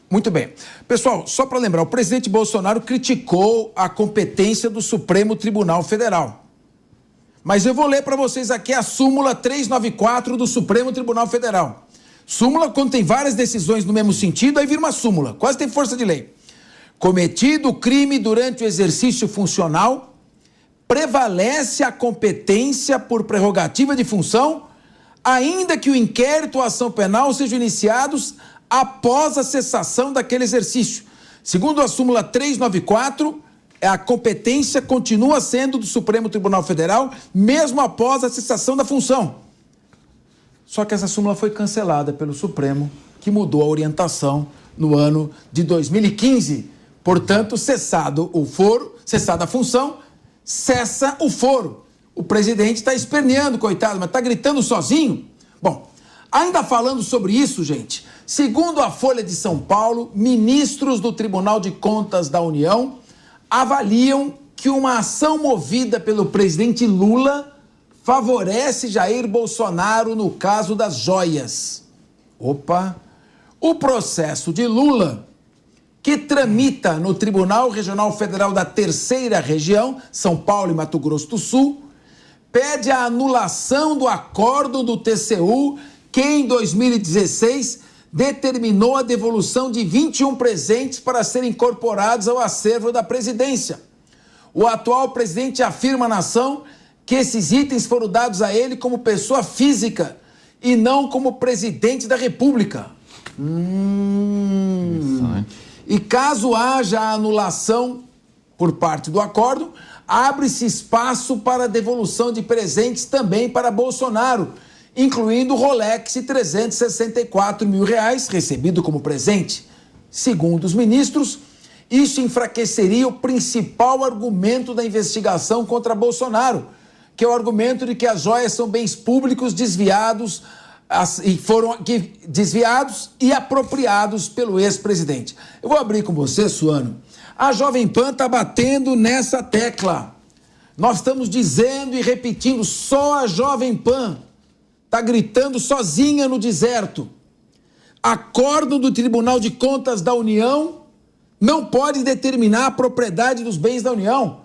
Muito bem. Pessoal, só para lembrar, o presidente Bolsonaro criticou a competência do Supremo Tribunal Federal. Mas eu vou ler para vocês aqui a súmula 394 do Supremo Tribunal Federal. Súmula, quando tem várias decisões no mesmo sentido, aí vira uma súmula, quase tem força de lei. Cometido o crime durante o exercício funcional, prevalece a competência por prerrogativa de função, ainda que o inquérito ou a ação penal sejam iniciados após a cessação daquele exercício. Segundo a súmula 394, a competência continua sendo do Supremo Tribunal Federal, mesmo após a cessação da função. Só que essa súmula foi cancelada pelo Supremo, que mudou a orientação no ano de 2015. Portanto, cessado o foro, cessada a função, cessa o foro. O presidente está esperneando, coitado, mas está gritando sozinho. Bom, ainda falando sobre isso, gente, segundo a Folha de São Paulo, ministros do Tribunal de Contas da União avaliam que uma ação movida pelo presidente Lula favorece Jair Bolsonaro no caso das joias. Opa! O processo de Lula, que tramita no Tribunal Regional Federal da Terceira Região, São Paulo e Mato Grosso do Sul, pede a anulação do acordo do TCU que, em 2016, determinou a devolução de 21 presentes para serem incorporados ao acervo da presidência. O atual presidente afirma na ação que esses itens foram dados a ele como pessoa física e não como presidente da República. E caso haja a anulação por parte do acordo, abre-se espaço para a devolução de presentes também para Bolsonaro, incluindo o Rolex de R$364 mil recebido como presente. Segundo os ministros, isso enfraqueceria o principal argumento da investigação contra Bolsonaro, que é o argumento de que as joias são bens públicos desviados e apropriados pelo ex-presidente. Eu vou abrir com você, Suano. A Jovem Pan está batendo nessa tecla. Nós estamos dizendo e repetindo, só a Jovem Pan está gritando sozinha no deserto. Acórdão do Tribunal de Contas da União não pode determinar a propriedade dos bens da União,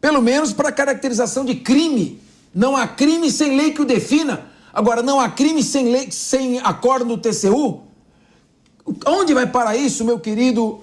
pelo menos para caracterização de crime. Não há crime sem lei que o defina. Agora, não há crime sem lei, sem acórdão do TCU? Onde vai parar isso, meu querido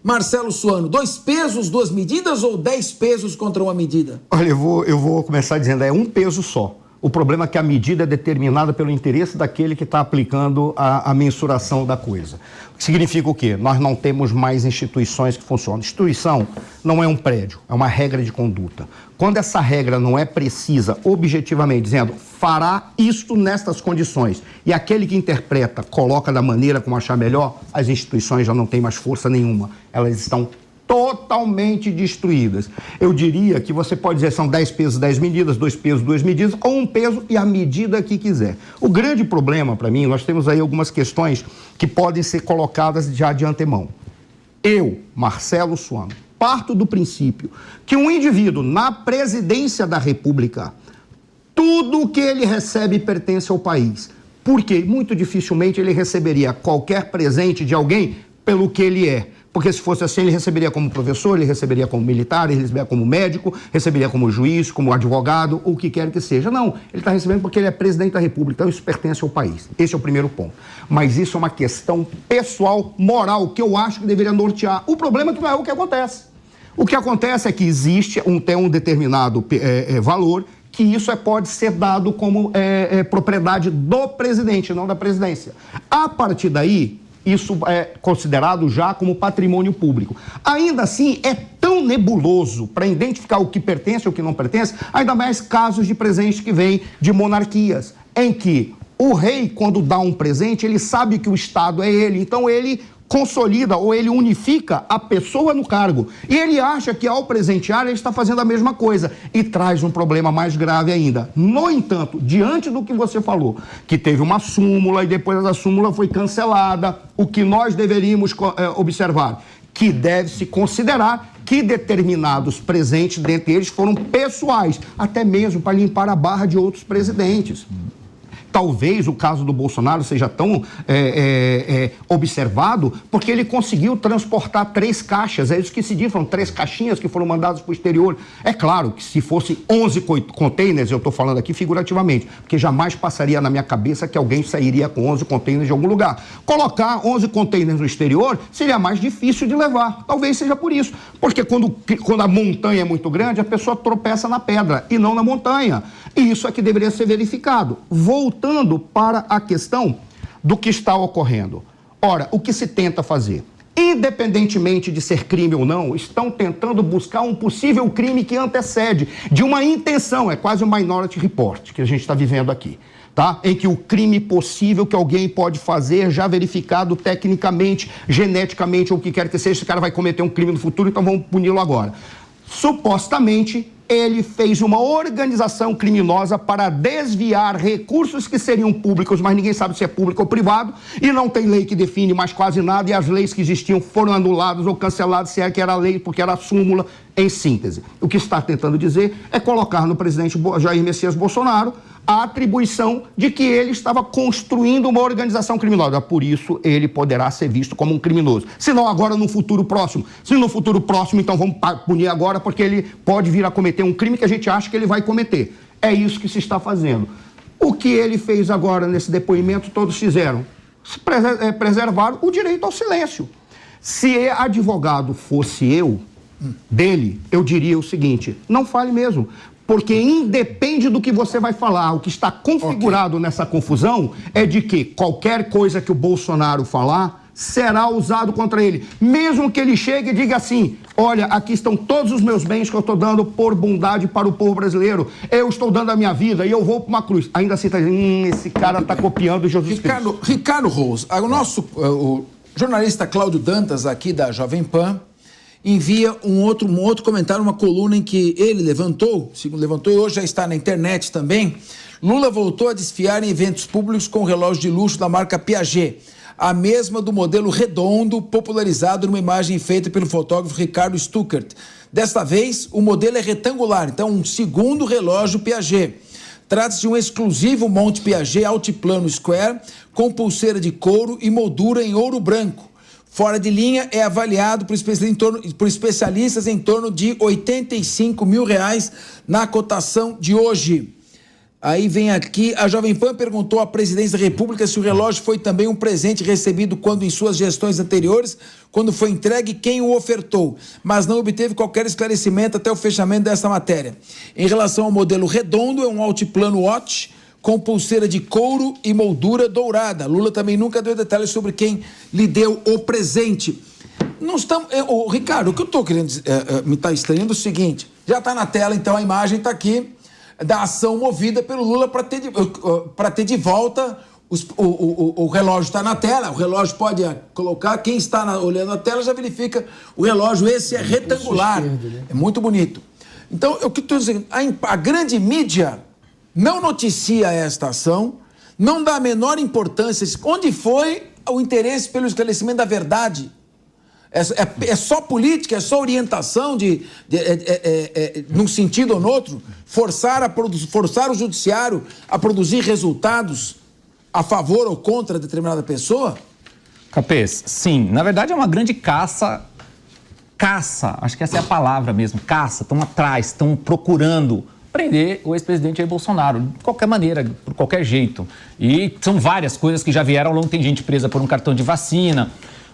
Marcelo Suano? 2 pesos, 2 medidas ou 10 pesos contra uma medida? Olha, eu vou começar dizendo, é um peso só. O problema é que a medida é determinada pelo interesse daquele que está aplicando a mensuração da coisa. Significa o quê? Nós não temos mais instituições que funcionam. Instituição não é um prédio, é uma regra de conduta. Quando essa regra não é precisa, objetivamente, dizendo, fará isto nestas condições, e aquele que interpreta, coloca da maneira como achar melhor, as instituições já não têm mais força nenhuma. Elas estão totalmente destruídas. Eu diria que você pode dizer são 10 pesos, 10 medidas, 2 pesos, 2 medidas, ou 1 peso e a medida que quiser. O grande problema, para mim, nós temos aí algumas questões que podem ser colocadas já de antemão. Eu, Marcelo Suano, parto do princípio que um indivíduo na presidência da República, tudo o que ele recebe pertence ao país. Porque muito dificilmente ele receberia qualquer presente de alguém pelo que ele é. Porque se fosse assim, ele receberia como professor, ele receberia como militar, ele receberia como médico, receberia como juiz, como advogado, ou o que quer que seja. Não, ele está recebendo porque ele é presidente da República, então isso pertence ao país. Esse é o primeiro ponto. Mas isso é uma questão pessoal, moral, que eu acho que deveria nortear. O problema é que não é o que acontece. O que acontece é que existe tem um determinado valor, que isso pode ser dado como propriedade do presidente, não da presidência. A partir daí, isso é considerado já como patrimônio público. Ainda assim, é tão nebuloso para identificar o que pertence e o que não pertence, ainda mais casos de presentes que vêm de monarquias, em que o rei, quando dá um presente, ele sabe que o Estado é ele, então ele consolida ou ele unifica a pessoa no cargo. E ele acha que ao presentear ele está fazendo a mesma coisa e traz um problema mais grave ainda. No entanto, diante do que você falou, que teve uma súmula e depois a súmula foi cancelada, o que nós deveríamos observar? Que deve-se considerar que determinados presentes, dentre eles, foram pessoais, até mesmo para limpar a barra de outros presidentes. Talvez o caso do Bolsonaro seja tão observado porque ele conseguiu transportar 3 caixas, é isso que se diz, foram 3 caixinhas que foram mandadas para o exterior. É claro que se fosse 11 containers, eu estou falando aqui figurativamente, porque jamais passaria na minha cabeça que alguém sairia com 11 containers de algum lugar. Colocar 11 containers no exterior seria mais difícil de levar, talvez seja por isso, porque quando a montanha é muito grande, a pessoa tropeça na pedra e não na montanha, e isso é que deveria ser verificado. Voltando para a questão do que está ocorrendo. Ora, o que se tenta fazer? Independentemente de ser crime ou não, estão tentando buscar um possível crime que antecede, de uma intenção, é quase um Minority Report que a gente está vivendo aqui, tá? Em que o crime possível que alguém pode fazer, já verificado tecnicamente, geneticamente, ou o que quer que seja, esse cara vai cometer um crime no futuro, então vamos puni-lo agora. Supostamente, ele fez uma organização criminosa para desviar recursos que seriam públicos, mas ninguém sabe se é público ou privado, e não tem lei que define mais quase nada, e as leis que existiam foram anuladas ou canceladas, se é que era lei, porque era súmula, em síntese. O que está tentando dizer é colocar no presidente Jair Messias Bolsonaro a atribuição de que ele estava construindo uma organização criminosa. Por isso, ele poderá ser visto como um criminoso. Se não agora, no futuro próximo. Se no futuro próximo, então vamos punir agora, porque ele pode vir a cometer um crime que a gente acha que ele vai cometer. É isso que se está fazendo. O que ele fez agora nesse depoimento, todos fizeram. Preservar o direito ao silêncio. Se advogado fosse eu, dele, eu diria o seguinte: não fale mesmo. Porque independe do que você vai falar, o que está configurado nessa confusão é de que qualquer coisa que o Bolsonaro falar será usado contra ele. Mesmo que ele chegue e diga assim: olha, aqui estão todos os meus bens que eu estou dando por bondade para o povo brasileiro. Eu estou dando a minha vida e eu vou para uma cruz. Ainda assim está dizendo, esse cara está copiando Jesus Cristo. Ricardo Rose, o jornalista Cláudio Dantas, aqui da Jovem Pan, envia um outro comentário, uma coluna em que ele levantou e hoje já está na internet também. Lula voltou a desfiar em eventos públicos com relógio de luxo da marca Piaget, a mesma do modelo redondo popularizado numa imagem feita pelo fotógrafo Ricardo Stuckert. Desta vez, o modelo é retangular, então um segundo relógio Piaget. Trata-se de um exclusivo Monte Piaget Altiplano Square com pulseira de couro e moldura em ouro branco. Fora de linha, é avaliado por especialistas em torno de R$85 mil na cotação de hoje. Aí vem aqui, a Jovem Pan perguntou à presidência da República se o relógio foi também um presente recebido quando em suas gestões anteriores, quando foi entregue, quem o ofertou, mas não obteve qualquer esclarecimento até o fechamento dessa matéria. Em relação ao modelo redondo, é um altiplano watch, com pulseira de couro e moldura dourada. Lula também nunca deu detalhes sobre quem lhe deu o presente. Não estamos... Ricardo, o que eu estou querendo me está estranhando é o seguinte: já está na tela, então a imagem está aqui, da ação movida pelo Lula para ter de volta... O relógio está na tela, o relógio pode colocar, quem está olhando a tela já verifica, o relógio esse é retangular, é muito bonito. Então, o que estou dizendo, a grande mídia não noticia esta ação, não dá a menor importância. Onde foi o interesse pelo esclarecimento da verdade? É só política, é só orientação num sentido ou no outro? Forçar o judiciário a produzir resultados a favor ou contra determinada pessoa? Capês, sim. Na verdade é uma grande caça, acho que essa é a palavra mesmo, caça. Estão atrás, estão procurando prender o ex-presidente Jair Bolsonaro, de qualquer maneira, por qualquer jeito. E são várias coisas que já vieram ao longo. Tem gente presa por um cartão de vacina.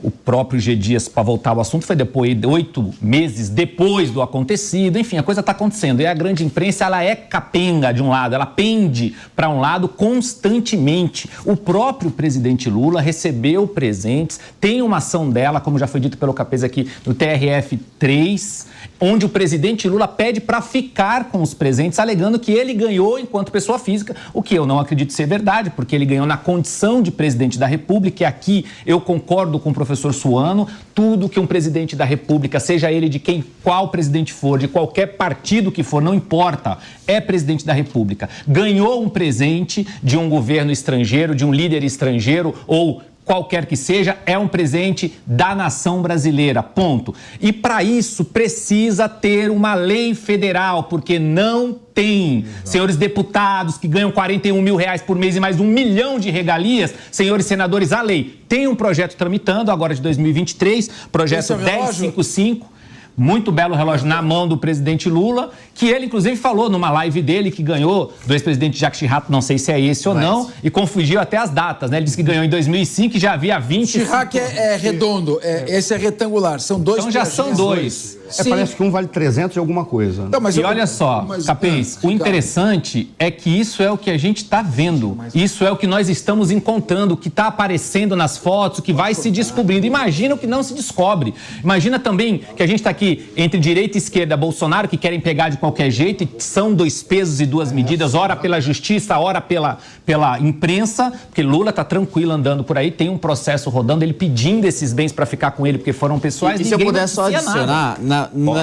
O próprio G. Dias, para voltar ao assunto, foi depois, 8 meses depois do acontecido. Enfim, a coisa está acontecendo. E a grande imprensa, ela é capenga de um lado, ela pende para um lado constantemente. O próprio presidente Lula recebeu presentes, tem uma ação dela, como já foi dito pelo Capês aqui, no TRF-3, onde o presidente Lula pede para ficar com os presentes, alegando que ele ganhou enquanto pessoa física, o que eu não acredito ser verdade, porque ele ganhou na condição de presidente da República, e aqui eu concordo com o professor Suano, tudo que um presidente da República, seja ele de qual presidente for, de qualquer partido que for, não importa, é presidente da República. Ganhou um presente de um governo estrangeiro, de um líder estrangeiro, ou qualquer que seja, é um presente da nação brasileira, ponto. E para isso precisa ter uma lei federal, porque não tem. Senhores deputados que ganham 41 mil reais por mês e mais 1 milhão de regalias, senhores senadores, a lei tem um projeto tramitando agora de 2023, projeto 1055. Muito belo relógio na mão do presidente Lula, que ele, inclusive, falou numa live dele que ganhou do ex-presidente Jacques Chirac, não sei se é esse ou não, e confundiu até as datas, né? Ele disse que ganhou em 2005 e já havia 20... Chirac é redondo, esse é retangular, são dois... Então já são dois. Parece que um vale 300 e alguma coisa. Não, e olha só, Capês, o interessante é que isso é o que a gente está vendo, isso é o que nós estamos encontrando, o que está aparecendo nas fotos, o que vai se descobrindo. Imagina o que não se descobre. Imagina também que a gente está aqui entre direita e esquerda, Bolsonaro, que querem pegar de qualquer jeito, e são 2 pesos e 2 medidas, ora pela justiça, ora pela imprensa, porque Lula está tranquilo andando por aí, tem um processo rodando, ele pedindo esses bens para ficar com ele, porque foram pessoais. E se eu puder só adicionar,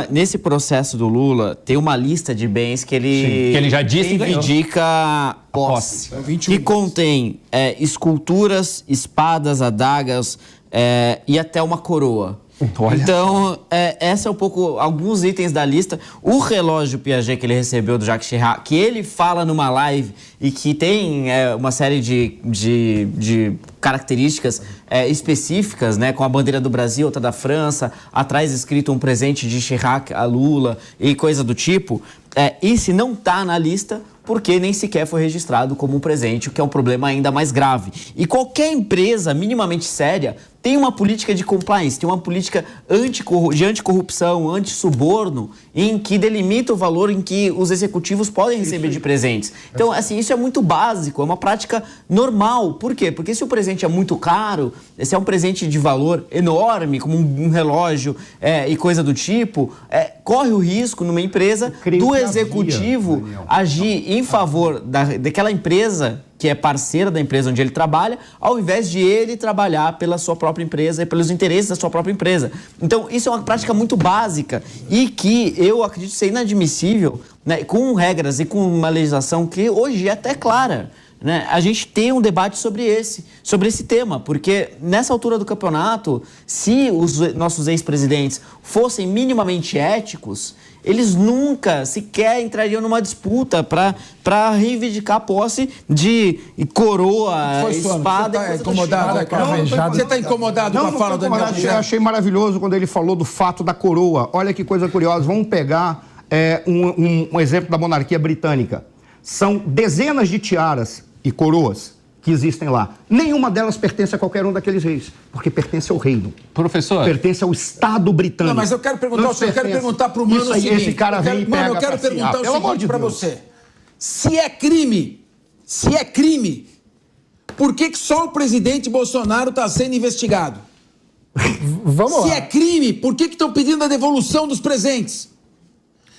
nesse processo do Lula, tem uma lista de bens que ele já disse que reivindica posse. Que contém esculturas, espadas, adagas e até uma coroa. Olha. Então, essa é um pouco alguns itens da lista. O relógio Piaget que ele recebeu do Jacques Chirac, que ele fala numa live e que tem uma série de características específicas, né, com a bandeira do Brasil, outra da França, atrás escrito um presente de Chirac a Lula e coisa do tipo. Esse não está na lista porque nem sequer foi registrado como um presente, o que é um problema ainda mais grave. E qualquer empresa minimamente séria tem uma política de compliance, tem uma política de anticorrupção, anti-suborno, em que delimita o valor em que os executivos podem receber de presentes. Então, assim, isso é muito básico, é uma prática normal. Por quê? Porque se o presente é muito caro, se é um presente de valor enorme, como um relógio e coisa do tipo, corre o risco numa empresa do executivo agir em favor daquela empresa que é parceira da empresa onde ele trabalha, ao invés de ele trabalhar pela sua própria empresa e pelos interesses da sua própria empresa. Então, isso é uma prática muito básica e que eu acredito ser inadmissível, né, com regras e com uma legislação que hoje é até clara. Né? A gente tem um debate sobre esse tema, porque nessa altura do campeonato, se os nossos ex-presidentes fossem minimamente éticos, eles nunca sequer entrariam numa disputa para reivindicar a posse de coroa, espada... Você está incomodado com a Você está incomodado com a fala do Daniel? Eu achei maravilhoso quando ele falou do fato da coroa. Olha que coisa curiosa. Vamos pegar um exemplo da monarquia britânica. São dezenas de tiaras e coroas que existem lá. Nenhuma delas pertence a qualquer um daqueles reis, porque pertence ao reino. Professor? Pertence ao Estado britânico. Não, mas eu quero perguntar para o Mano o seguinte. Esse cara vem e pega. Mano, eu quero perguntar o seguinte para você. Se é crime, por que só o presidente Bolsonaro está sendo investigado? Vamos lá. Se é crime, por que estão pedindo a devolução dos presentes?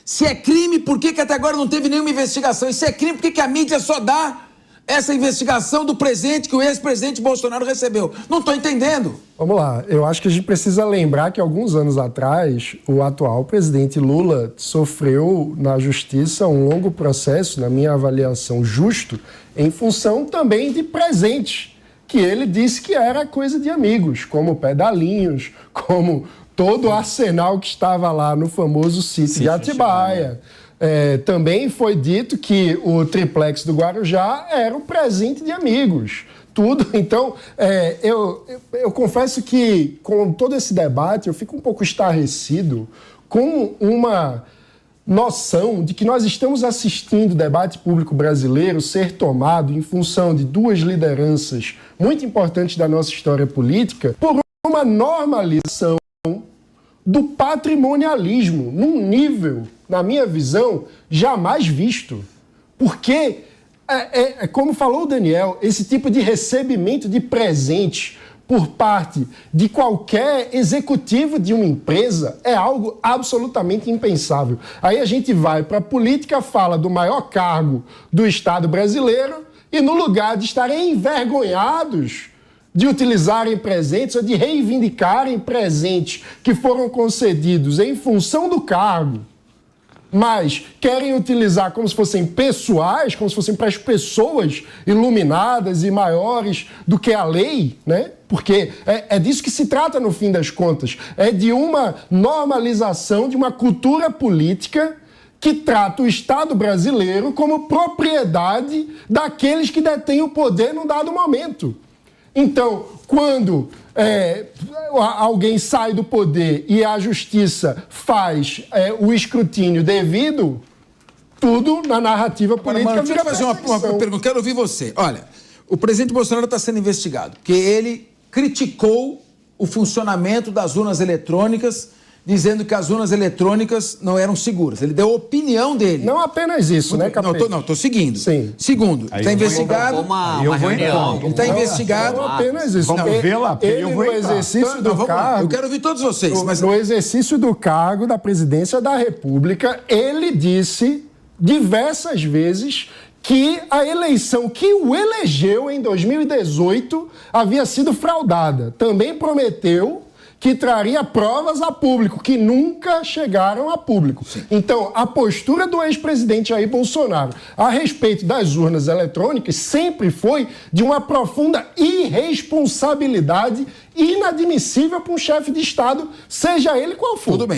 Se é crime, por que até agora não teve nenhuma investigação? E se é crime, por que a mídia só dá essa investigação do presente que o ex-presidente Bolsonaro recebeu? Não estou entendendo. Vamos lá. Eu acho que a gente precisa lembrar que alguns anos atrás, o atual presidente Lula sofreu na justiça um longo processo, na minha avaliação justo, em função também de presentes, que ele disse que era coisa de amigos, como pedalinhos, como todo o arsenal que estava lá no famoso sítio de Atibaia. Também foi dito que o triplex do Guarujá era um presente de amigos. Tudo. Então, eu confesso que com todo esse debate eu fico um pouco estarrecido com uma noção de que nós estamos assistindo o debate público brasileiro ser tomado em função de 2 lideranças muito importantes da nossa história política por uma normalização do patrimonialismo num nível, na minha visão, jamais visto. Porque, como falou o Daniel, esse tipo de recebimento de presente por parte de qualquer executivo de uma empresa é algo absolutamente impensável. Aí a gente vai para a política, fala do maior cargo do Estado brasileiro e no lugar de estarem envergonhados de utilizarem presentes ou de reivindicarem presentes que foram concedidos em função do cargo, mas querem utilizar como se fossem pessoais, como se fossem para as pessoas iluminadas e maiores do que a lei, né? Porque é disso que se trata no fim das contas. É de uma normalização de uma cultura política que trata o Estado brasileiro como propriedade daqueles que detêm o poder num dado momento. Então, quando alguém sai do poder e a justiça faz o escrutínio devido, tudo na narrativa política Mano, deixa eu vira fazer uma pergunta. Quero ouvir você. Olha, o presidente Bolsonaro está sendo investigado porque ele criticou o funcionamento das urnas eletrônicas, dizendo que as urnas eletrônicas não eram seguras. Ele deu a opinião dele. Não apenas isso, né, Capete? Não, tô seguindo. Sim. Segundo, está investigado. Uma reunião. Ele está investigado. Não apenas isso. Vamos ver lá, Ele, eu vou no entrar. exercício do cargo... Eu quero ouvir todos vocês. Mas No exercício do cargo da presidência da República, ele disse diversas vezes que a eleição que o elegeu em 2018 havia sido fraudada. Também prometeu que traria provas a público, que nunca chegaram a público. Sim. Então, a postura do ex-presidente Jair Bolsonaro a respeito das urnas eletrônicas sempre foi de uma profunda irresponsabilidade inadmissível para um chefe de Estado, seja ele qual for. tudo bem.